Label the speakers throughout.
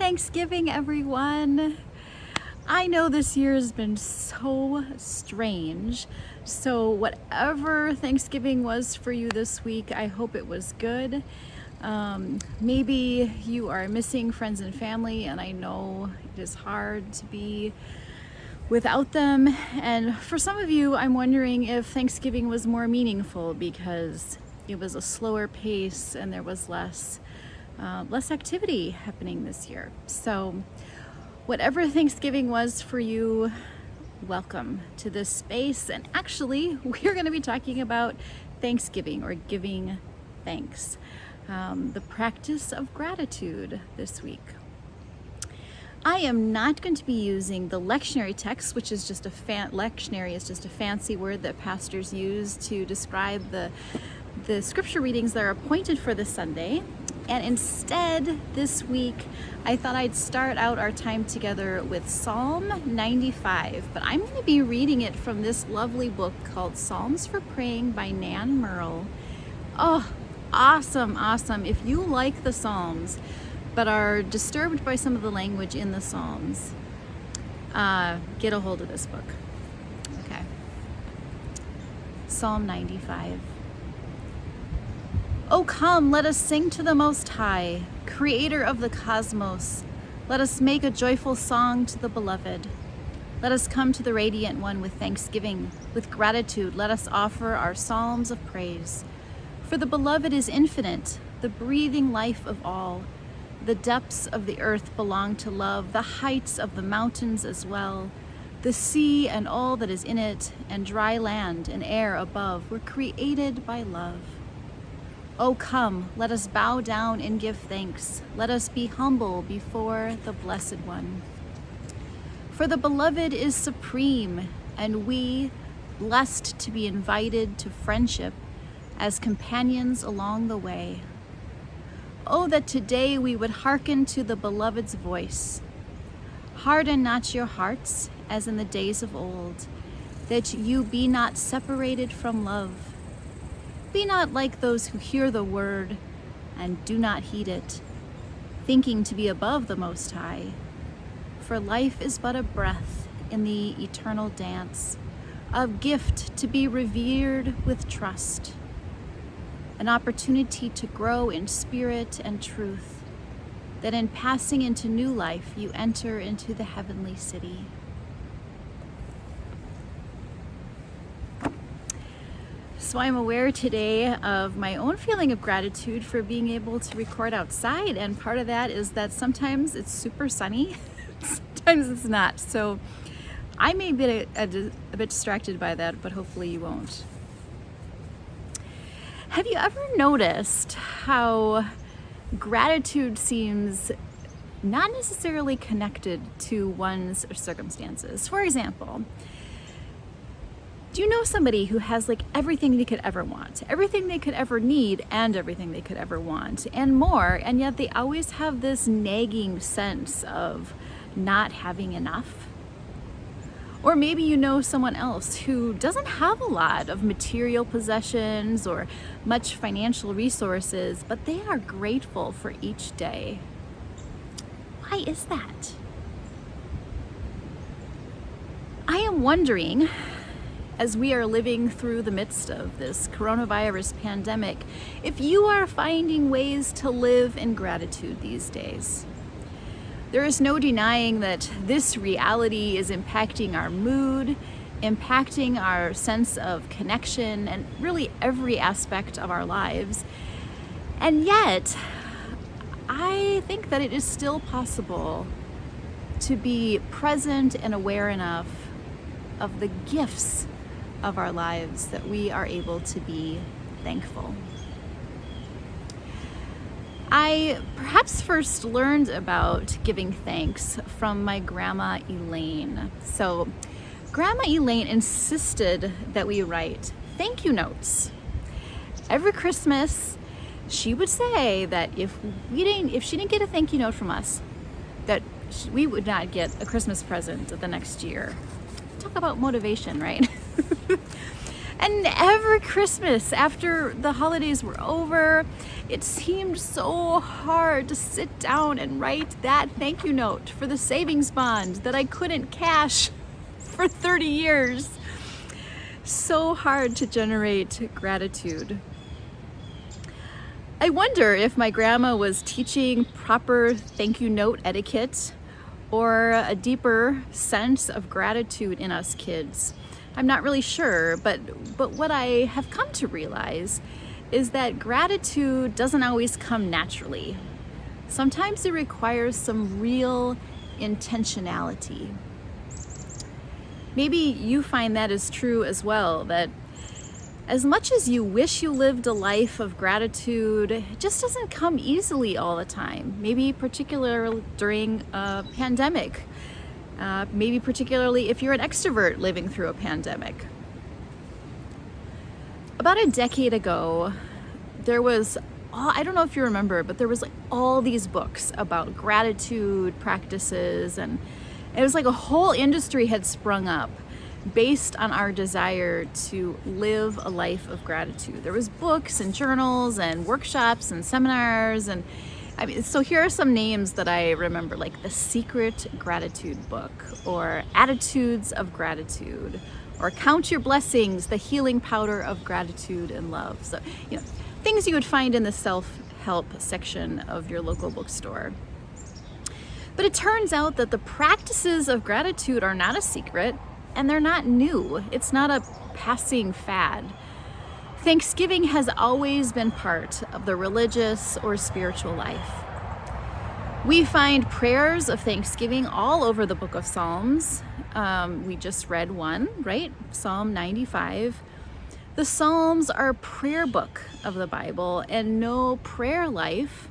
Speaker 1: Thanksgiving, everyone. I know this year has been so strange. So whatever Thanksgiving was for you this week, I hope it was good. Maybe you are missing friends and family, and I know it is hard to be without them. And for some of you, I'm wondering if Thanksgiving was more meaningful because it was a slower pace and there was less activity happening this year. So whatever Thanksgiving was for you, welcome to this space. And actually, we're going to be talking about Thanksgiving, or giving thanks, the practice of gratitude this week. I am not going to be using the lectionary text, which is just lectionary is just a fancy word that pastors use to describe the scripture readings that are appointed for this Sunday. And instead, this week, I thought I'd start out our time together with Psalm 95. But I'm going to be reading it from this lovely book called Psalms for Praying by Nan Merle. Oh, awesome, awesome. If you like the Psalms, but are disturbed by some of the language in the Psalms, get a hold of this book. Okay. Psalm 95. Oh, come, let us sing to the Most High, Creator of the cosmos. Let us make a joyful song to the Beloved. Let us come to the Radiant One with thanksgiving. With gratitude, let us offer our psalms of praise. For the Beloved is infinite, the breathing life of all. The depths of the earth belong to love, the heights of the mountains as well. The sea and all that is in it, and dry land and air above were created by love. Oh, come, let us bow down and give thanks. Let us be humble before the Blessed One. For the Beloved is supreme, and we, blessed to be invited to friendship as companions along the way. Oh, that today we would hearken to the Beloved's voice. Harden not your hearts, as in the days of old, that you be not separated from love. Be not like those who hear the word and do not heed it, thinking to be above the Most High. For life is but a breath in the eternal dance, a gift to be revered with trust, an opportunity to grow in spirit and truth, that in passing into new life you enter into the heavenly city. So I'm aware today of my own feeling of gratitude for being able to record outside, and part of that is that sometimes it's super sunny, sometimes it's not. So I may be a bit distracted by that, but hopefully you won't. Have you ever noticed how gratitude seems not necessarily connected to one's circumstances? For example, do you know somebody who has like everything they could ever want, everything they could ever need, and everything they could ever want, and more, and yet they always have this nagging sense of not having enough? Or maybe you know someone else who doesn't have a lot of material possessions or much financial resources, but they are grateful for each day. Why is that? I am wondering, as we are living through the midst of this coronavirus pandemic, if you are finding ways to live in gratitude these days. There is no denying that this reality is impacting our mood, impacting our sense of connection, and really every aspect of our lives. And yet, I think that it is still possible to be present and aware enough of the gifts of our lives that we are able to be thankful. I perhaps first learned about giving thanks from my grandma Elaine. So Grandma Elaine insisted that we write thank you notes. Every Christmas, she would say that if she didn't get a thank you note from us, that we would not get a Christmas present the next year. Talk about motivation, right? And every Christmas after the holidays were over, it seemed so hard to sit down and write that thank you note for the savings bond that I couldn't cash for 30 years. So hard to generate gratitude. I wonder if my grandma was teaching proper thank you note etiquette or a deeper sense of gratitude in us kids. I'm not really sure, but what I have come to realize is that gratitude doesn't always come naturally. Sometimes it requires some real intentionality. Maybe you find that is true as well, that as much as you wish you lived a life of gratitude, it just doesn't come easily all the time. Maybe particularly during a pandemic. Maybe particularly if you're an extrovert living through a pandemic. About a decade ago, there was, I don't know if you remember, but there was like all these books about gratitude practices, and it was like a whole industry had sprung up based on our desire to live a life of gratitude. There was books and journals and workshops and seminars, and so here are some names that I remember, like The Secret Gratitude Book, or Attitudes of Gratitude, or Count Your Blessings, The Healing Powder of Gratitude and Love. So, things you would find in the self-help section of your local bookstore. But it turns out that the practices of gratitude are not a secret, and they're not new. It's not a passing fad. Thanksgiving has always been part of the religious or spiritual life. We find prayers of thanksgiving all over the book of Psalms. We just read one, right? Psalm 95. The Psalms are a prayer book of the Bible, and no prayer life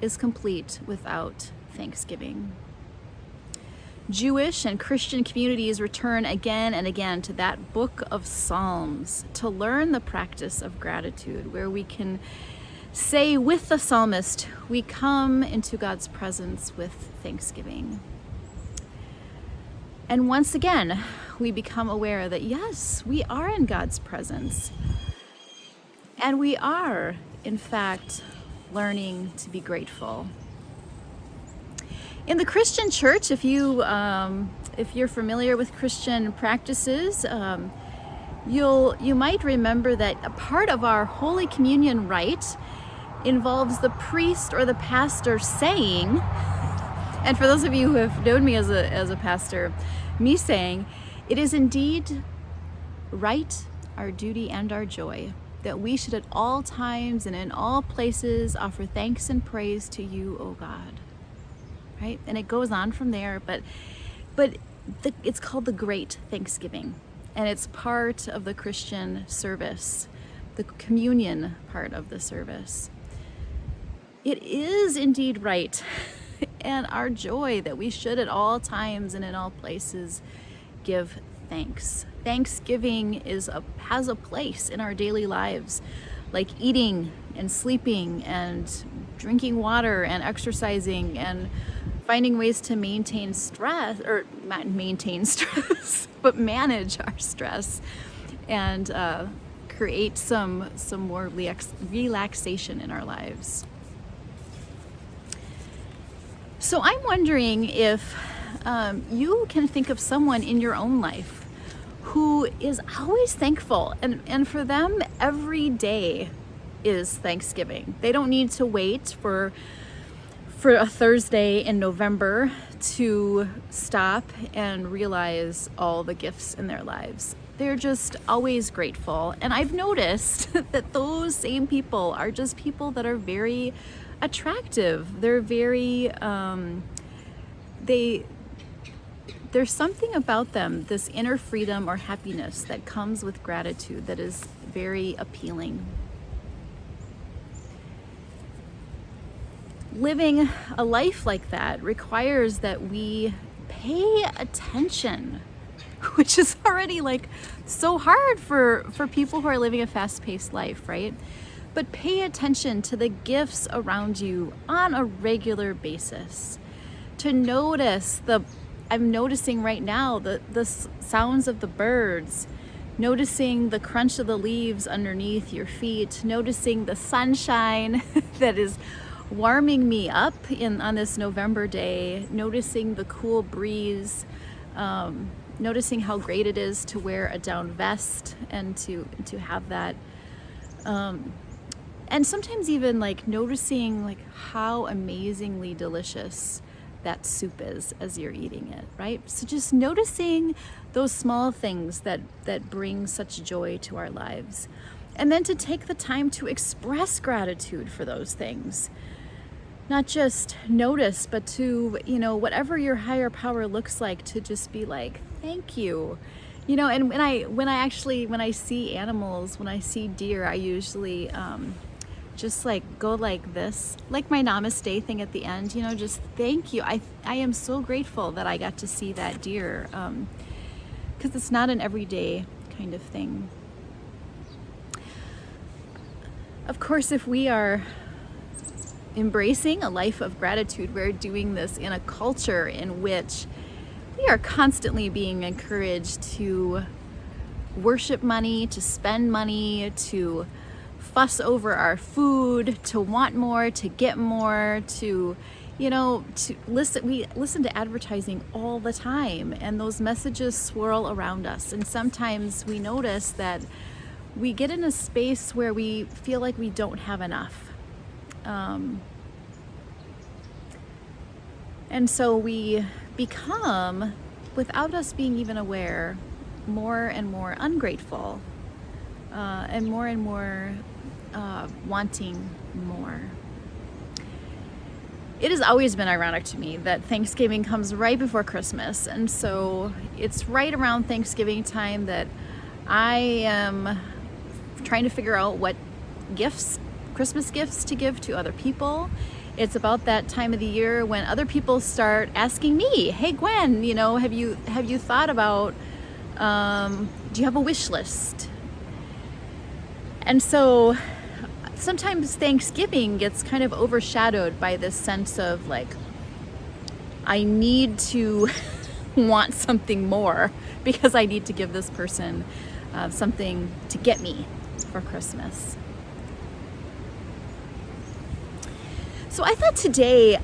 Speaker 1: is complete without thanksgiving. Jewish and Christian communities return again and again to that book of Psalms to learn the practice of gratitude, where we can say with the psalmist, we come into God's presence with thanksgiving. And once again, we become aware that yes, we are in God's presence, and we are, in fact, learning to be grateful. In the Christian church, if you're familiar with Christian practices, you might remember that a part of our Holy Communion rite involves the priest or the pastor saying, and for those of you who have known me as a pastor, me saying, "It is indeed right, our duty and our joy, that we should at all times and in all places offer thanks and praise to you, O God." Right? And it goes on from there, but it's called the Great Thanksgiving, and it's part of the Christian service, the communion part of the service. It is indeed right and our joy that we should at all times and in all places give thanks. Thanksgiving has a place in our daily lives, like eating and sleeping and drinking water and exercising and finding ways to maintain stress, or not maintain stress, but manage our stress and create some more relaxation in our lives. So I'm wondering if you can think of someone in your own life who is always thankful, and for them every day is Thanksgiving. They don't need to wait for a Thursday in November to stop and realize all the gifts in their lives. They're just always grateful. And I've noticed that those same people are just people that are very attractive. They're very, there's something about them, this inner freedom or happiness that comes with gratitude that is very appealing. Living a life like that requires that we pay attention, which is already like so hard for people who are living a fast-paced life, right? But pay attention to the gifts around you on a regular basis. To notice I'm noticing right now the sounds of the birds, noticing the crunch of the leaves underneath your feet, noticing the sunshine that is warming me up on this November day, noticing the cool breeze, noticing how great it is to wear a down vest and to have that, and sometimes even like noticing like how amazingly delicious that soup is as you're eating it, right? So just noticing those small things that bring such joy to our lives, and then to take the time to express gratitude for those things. Not just notice, but to, whatever your higher power looks like, to just be like, thank you. And when I see animals, when I see deer, I usually just like go like this, like my namaste thing at the end, just thank you. I am so grateful that I got to see that deer, because it's not an everyday kind of thing. Of course, if we are embracing a life of gratitude, we're doing this in a culture in which we are constantly being encouraged to worship money, to spend money, to fuss over our food, to want more, to get more, to listen. We listen to advertising all the time, and those messages swirl around us. And sometimes we notice that we get in a space where we feel like we don't have enough. And so we become, without us being even aware, more and more ungrateful, and more wanting more. It has always been ironic to me that Thanksgiving comes right before Christmas, and so it's right around Thanksgiving time that I am trying to figure out what Christmas gifts to give to other people. It's about that time of the year when other people start asking me, hey Gwen, have you thought about, do you have a wish list? And so sometimes Thanksgiving gets kind of overshadowed by this sense of like, I need to want something more because I need to give this person something to get me for Christmas. So I thought today,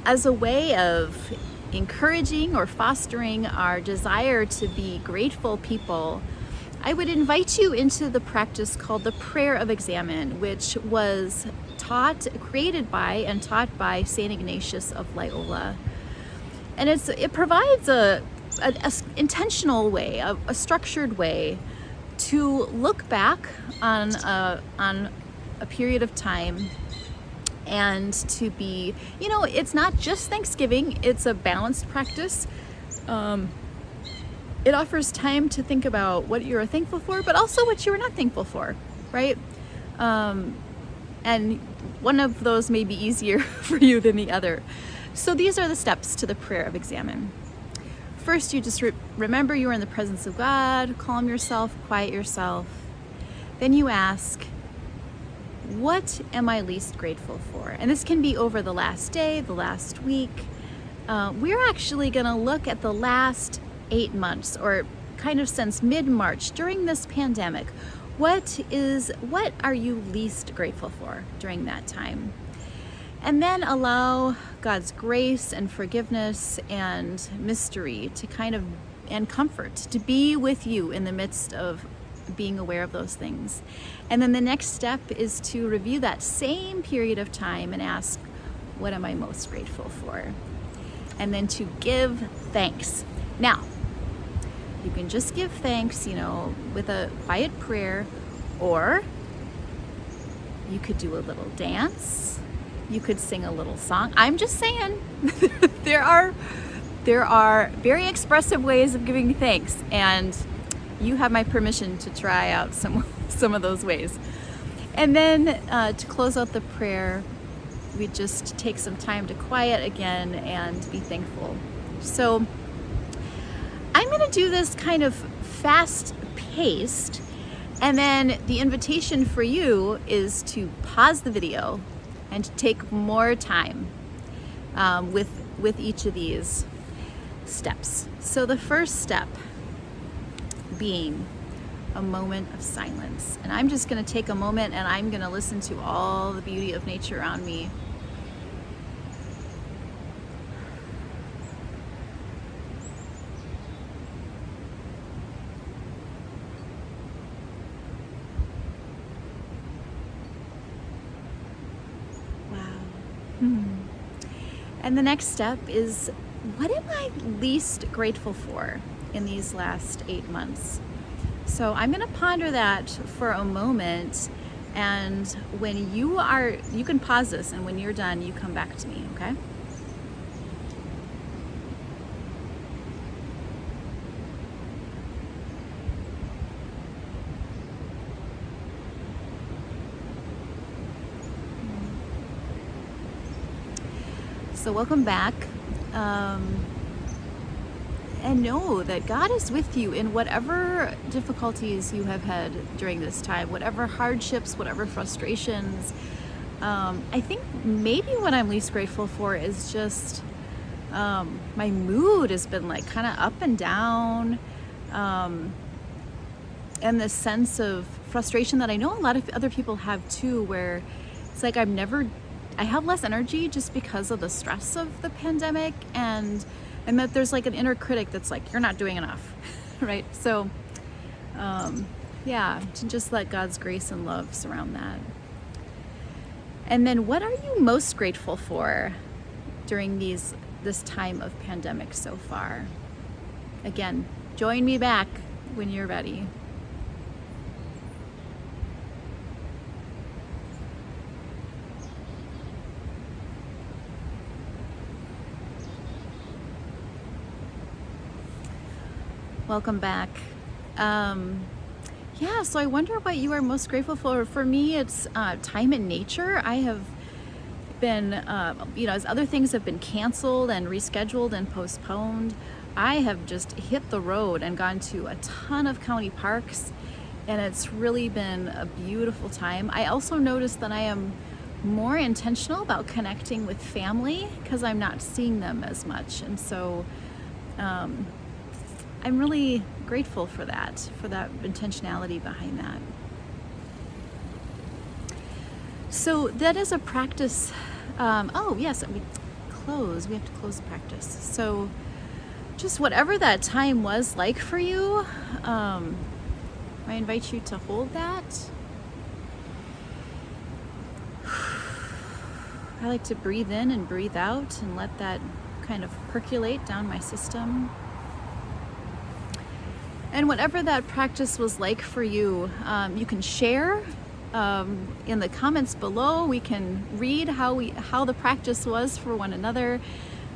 Speaker 1: as a way of encouraging or fostering our desire to be grateful people, I would invite you into the practice called the Prayer of Examen, which was created by and taught by St. Ignatius of Loyola. And it provides a intentional way, a structured way to look back on a period of time, and to be, it's not just Thanksgiving, it's a balanced practice. It offers time to think about what you're thankful for, but also what you're not thankful for, right? And one of those may be easier for you than the other. So these are the steps to the Prayer of Examen. First, you just remember you are in the presence of God, calm yourself, quiet yourself. Then you ask, what am I least grateful for? And this can be over the last day, the last week. We're actually going to look at the last 8 months, or kind of since mid-March during this pandemic. What are you least grateful for during that time? And then allow God's grace and forgiveness and mystery and comfort to be with you in the midst of being aware of those things. And then the next step is to review that same period of time and ask, what am I most grateful for? And then to give thanks. Now, you can just give thanks, with a quiet prayer, or you could do a little dance. You could sing a little song. I'm just saying, there are very expressive ways of giving thanks, and you have my permission to try out some of those ways. And then to close out the prayer, we just take some time to quiet again and be thankful. So I'm going to do this kind of fast-paced, and then the invitation for you is to pause the video and to take more time with each of these steps. So the first step, being a moment of silence. And I'm just going to take a moment and I'm going to listen to all the beauty of nature around me. And the next step is, what am I least grateful for in these last 8 months? So I'm going to ponder that for a moment, and when you can pause this, and when you're done, you come back to me, okay? So welcome back, and know that God is with you in whatever difficulties you have had during this time, whatever hardships, whatever frustrations. I think maybe what I'm least grateful for is just my mood has been like kind of up and down, and this sense of frustration that I know a lot of other people have too, where it's like I have less energy just because of the stress of the pandemic, and that there's like an inner critic that's like, you're not doing enough, right? So, yeah, to just let God's grace and love surround that. And then, what are you most grateful for during this time of pandemic so far? Again, join me back when you're ready. Welcome back. Yeah, so I wonder what you are most grateful for. For me, it's time in nature. I have been, as other things have been canceled and rescheduled and postponed, I have just hit the road and gone to a ton of county parks, and it's really been a beautiful time. I also noticed that I am more intentional about connecting with family because I'm not seeing them as much, and so I'm really grateful for that intentionality behind that. So that is a practice. Oh yes, we have to close the practice. So just whatever that time was like for you, I invite you to hold that. I like to breathe in and breathe out and let that kind of percolate down my system. And whatever that practice was like for you, you can share in the comments below. We can read how the practice was for one another.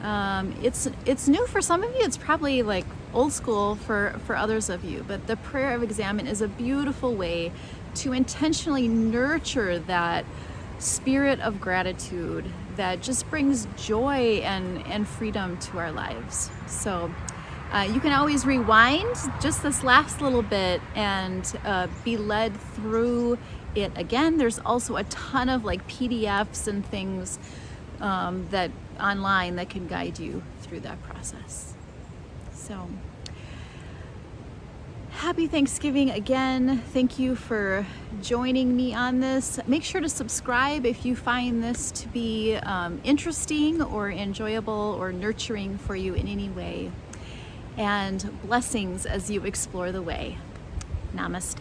Speaker 1: It's new for some of you. It's probably like old school for others of you. But the Prayer of Examen is a beautiful way to intentionally nurture that spirit of gratitude that just brings joy and freedom to our lives. So. You can always rewind just this last little bit and be led through it again. There's also a ton of like PDFs and things that online that can guide you through that process. So happy Thanksgiving again. Thank you for joining me on this. Make sure to subscribe if you find this to be interesting or enjoyable or nurturing for you in any way. And blessings as you explore the way. Namaste.